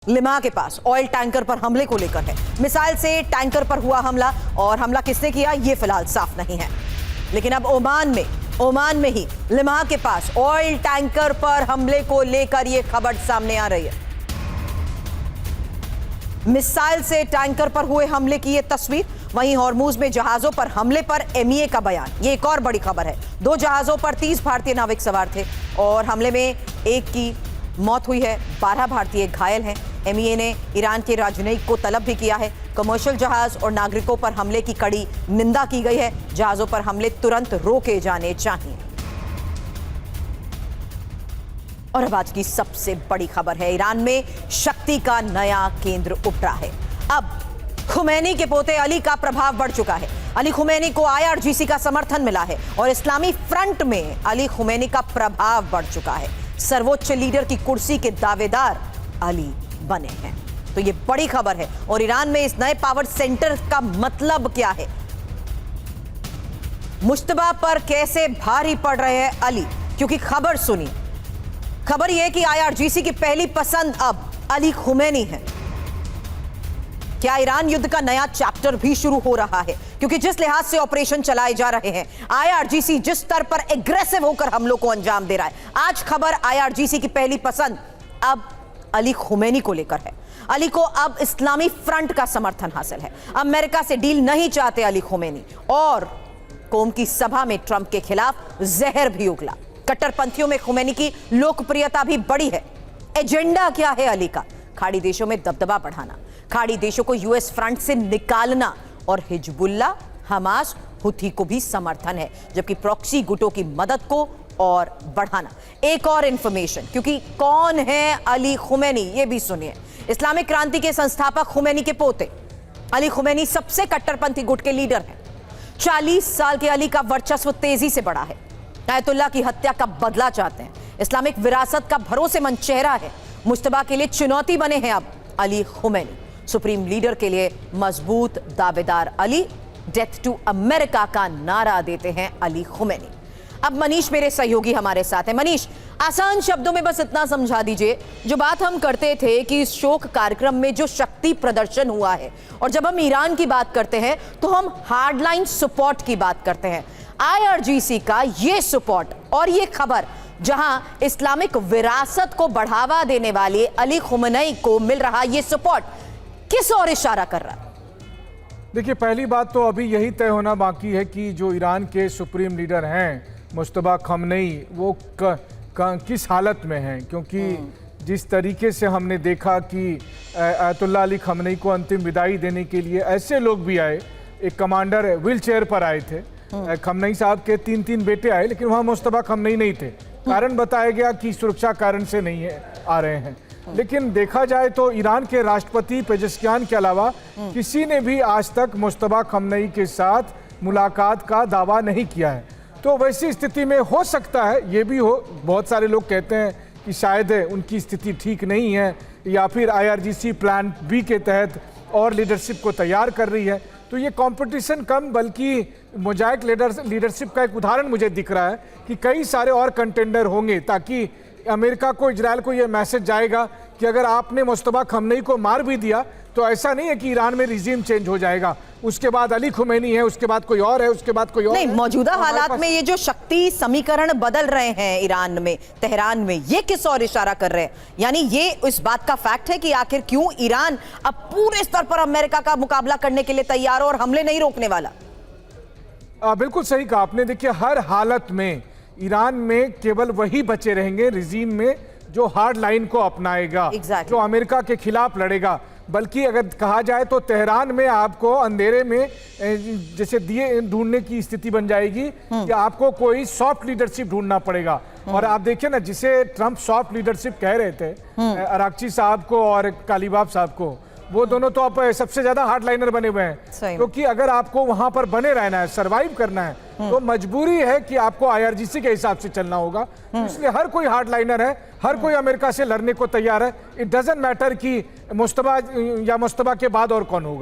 Lima के पास oil tanker पर हमले को लेकर है। मिसाइल से टैंकर पर हुआ हमला और हमला किसने किया ये फिलहाल साफ नहीं है। लेकिन अब ओमान में ही लिमा के पास ऑयल टैंकर पर हमले को लेकर यह खबर सामने आ रही है। मिसाइल से टैंकर पर हुए हमले की यह तस्वीर, वहीं हॉर्मूज में जहाजों पर हमले पर एमईए का बयान। यह एक और बड़ी खबर है। 2 जहाजों पर 30 भारतीय नाविक सवार थे और हमले में एक की मौत हुई है, 12 भारतीय घायल हैं। एमईए ने ईरान के राजनयिक को तलब भी किया है। कमर्शियल जहाज और नागरिकों पर हमले की कड़ी निंदा की गई है। जहाजों पर हमले तुरंत रोके जाने चाहिए। और अब आज की सबसे बड़ी खबर है, ईरान में शक्ति का नया केंद्र उभरा है। अब खुमैनी के पोते अली का प्रभाव बढ़ चुका है। अली खुमैनी को आईआरजीसी का समर्थन मिला है और इस्लामी फ्रंट में अली खुमैनी का प्रभाव बढ़ चुका है। सर्वोच्च लीडर की कुर्सी के दावेदार अली बने हैं। तो ये बड़ी खबर है। और ईरान में इस नए पावर सेंटर का मतलब क्या है, मुश्तबा पर कैसे भारी पड़ रहे हैं अली, क्योंकि खबर सुनिए। खबर यह कि आईआरजीसी की पहली पसंद अब अली खुमैनी है। क्या ईरान युद्ध का नया चैप्टर भी शुरू हो रहा है, क्योंकि जिस लिहाज से ऑपरेशन चलाए जा रहे हैं, आईआरजीसी जिस स्तर पर एग्रेसिव होकर हमलों को अंजाम दे रहा है, आज खबर आईआरजीसी की पहली पसंद अब अली खुमैनी को लेकर है। अली को अब इस्लामी फ्रंट का समर्थन हासिल है। अमेरिका से डील नहीं चाहते अली खुमैनी। और कौम की सभा में ट्रंप के खिलाफ जहर भी उगला। कट्टरपंथियों में खुमैनी की लोकप्रियता भी बढ़ी है। एजेंडा क्या है अली का? खाड़ी देशों में दबदबा बढ़ाना, खाड़ी देशों को यूएस फ्रंट से निकालना और हिजबुल्लाह, हमास, हुथी को भी समर्थन है, जबकि प्रॉक्सी गुटों की मदद को और बढ़ाना। एक और इंफॉर्मेशन, क्योंकि कौन है अली खुमैनी ये भी सुनिए। इस्लामिक क्रांति के संस्थापक खुमैनी के पोते अली खुमैनी सबसे कट्टरपंथी गुट के लीडर हैं। 40 साल के अली का वर्चस्व तेजी से बढ़ा है। आयतुल्लाह की हत्या का बदला चाहते हैं। इस्लामिक विरासत का भरोसेमंद चेहरा है। मुश्तबा के लिए चुनौती बने हैं अब अली खुमैनी। सुप्रीम लीडर के लिए मजबूत दावेदार अली। डेथ टू अमेरिका का नारा देते हैं अली खुमैनी। अब मनीष मेरे सहयोगी हमारे साथ हैं। मनीष, आसान शब्दों में बस इतना समझा दीजिए, जो बात हम करते थे कि इस शोक कार्यक्रम में जो शक्ति प्रदर्शन हुआ है, और जब हम ईरान की बात करते हैं तो हम हार्डलाइन सपोर्ट की बात करते हैं। आईआरजीसी का ये सपोर्ट और ये खबर, जहां इस्लामिक विरासत को बढ़ावा देने वाले अली खुमैनी को मिल रहा ये सपोर्ट, किस ओर इशारा कर रहा है? देखिए, पहली बात तो अभी यही तय होना बाकी है कि जो ईरान के सुप्रीम लीडर हैं मुश्तबा खमनेई, वो किस हालत में हैं, क्योंकि जिस तरीके से हमने देखा कि आयतुल्लाह अली खमनेई को अंतिम विदाई देने के लिए ऐसे लोग भी आए। एक कमांडर व्हील चेयर पर आए थे। खमनेई साहब के 3 बेटे आए, लेकिन वहाँ मुश्तबा खमनेई नहीं थे। कारण बताया गया कि सुरक्षा कारण से नहीं आ रहे हैं। लेकिन देखा जाए तो ईरान के राष्ट्रपति पेजेश्कियान के अलावा किसी ने भी आज तक मुश्तबा खमनेई के साथ मुलाकात का दावा नहीं किया है। तो वैसी स्थिति में हो सकता है ये भी हो, बहुत सारे लोग कहते हैं कि शायद उनकी स्थिति ठीक नहीं है, या फिर आईआरजीसी प्लान बी के तहत और लीडरशिप को तैयार कर रही है। तो ये कंपटीशन कम बल्कि मोजाइक लीडरशिप का एक उदाहरण मुझे दिख रहा है कि कई सारे और कंटेंडर होंगे, ताकि अमेरिका को, इजराइल को ये मैसेज जाएगा कि अगर आपने मुश्तबा खमनेई को मार भी दिया तो ऐसा नहीं है कि ईरान में रिजीम चेंज हो जाएगा। उसके बाद अली खुमैनी है, उसके बाद कोई और है, उसके बाद कोई और नहीं। मौजूदा हालात में ये जो शक्ति समीकरण बदल रहे हैं ईरान में, तेहरान में, ये किस और इशारा कर रहे हैं? यानी ये इस बात का फैक्ट है कि आखिर क्यों ईरान अब पूरे स्तर पर अमेरिका का मुकाबला करने के लिए तैयार हो और हमले नहीं रोकने वाला? बिल्कुल सही कहा आपने। देखिए, हर हालत में ईरान में केवल वही बचे रहेंगे रिजीम में जो हार्ड लाइन को अपनाएगा, जो अमेरिका के खिलाफ लड़ेगा। बल्कि अगर कहा जाए तो तेहरान में आपको अंधेरे में जैसे दिए ढूंढने की स्थिति बन जाएगी कि आपको कोई सॉफ्ट लीडरशिप ढूंढना पड़ेगा। और आप देखिए ना, जिसे ट्रंप सॉफ्ट लीडरशिप कह रहे थे, अराक्ची साहब को और कालीबाफ साहब को, वो दोनों तो अब सबसे ज्यादा हार्डलाइनर बने हुए हैं। क्योंकि अगर आपको वहां पर बने रहना है, सरवाइव करना है, तो मजबूरी है कि आपको आईआरजीसी के हिसाब से चलना होगा। इसलिए हर कोई हार्डलाइनर है, हर कोई अमेरिका से लड़ने को तैयार है। इट डजंट मैटर कि मुश्तबा या मुश्तबा के बाद और कौन होगा।